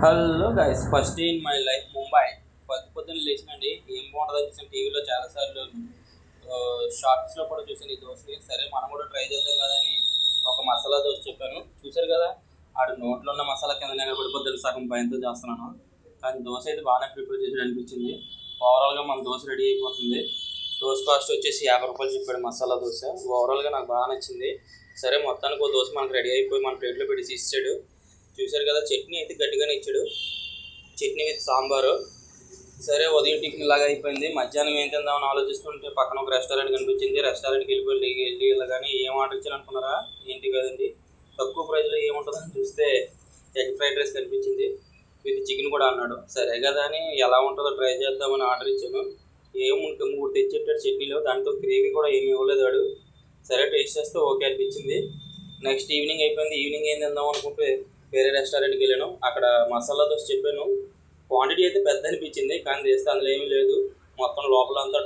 Hello guys, first day in my life Mumbai. పొద్దున్న లేచినండి ఏం బాగుంటుందో చూసాను టీవీలో చాలాసార్లు, షార్ట్స్లో కూడా చూసాను ఈ దోశని. సరే మనం కూడా ట్రై చేద్దాం కదా అని ఒక మసాలా దోశ చెప్పాను. చూసారు కదా, ఆడు నోట్లో ఉన్న మసాలా కింద నిలబడిపోద్దని సగం భయంతో చేస్తున్నాను. కానీ దోశ అయితే బాగానే ప్రిపేర్ చేసి అనిపించింది. ఓవరాల్గా మన దోశ రెడీ అయిపోతుంది. దోశ కాస్ట్ వచ్చేసి 50 రూపాయలు చెప్పాడు మసాలా దోశ. ఓవరాల్గా నాకు బాగా నచ్చింది. సరే మొత్తానికి ఓ దోశ మనకు రెడీ అయిపోయి మన ప్లేట్లో పెట్టి ఇచ్చాడు. చూశారు కదా, చట్నీ అయితే గట్టిగానే ఇచ్చాడు, చట్నీ విత్ సాంబారు. సరే ఉదయం టిఫిన్ లాగా అయిపోయింది. మధ్యాహ్నం ఏం తిందామని ఆలోచిస్తుంటే పక్కన ఒక రెస్టారెంట్ కనిపించింది. రెస్టారెంట్కి వెళ్ళి వెళ్ళగానే ఏం ఆర్డర్ ఇచ్చారనుకున్నారా? ఏంటి కదండి, తక్కువ ప్రైస్లో ఏముంటుందని చూస్తే ఎగ్ ఫ్రైడ్ రైస్ కనిపించింది, విత్ చికెన్ కూడా అన్నాడు. సరే కదా అని ఎలా ఉంటుందో ట్రై చేద్దామని ఆర్డర్ ఇచ్చాను. మూడు తెచ్చేటాడు చట్నీలో, దాంతో గ్రేవీ కూడా ఏమి ఇవ్వలేదు వాడు. సరే టేస్ట్ చేస్తే ఓకే అనిపించింది. నెక్స్ట్ ఈవినింగ్ అయిపోయింది. ఈవినింగ్ ఏం తిందాం అనుకుంటే వేరే రెస్టారెంట్కి వెళ్ళాను. అక్కడ మసాలా దోశ చెప్పాను. క్వాంటిటీ అయితే పెద్ద అనిపించింది, కానీ చేస్తే అందులో ఏమీ లేదు. మొత్తం లోపల అంతా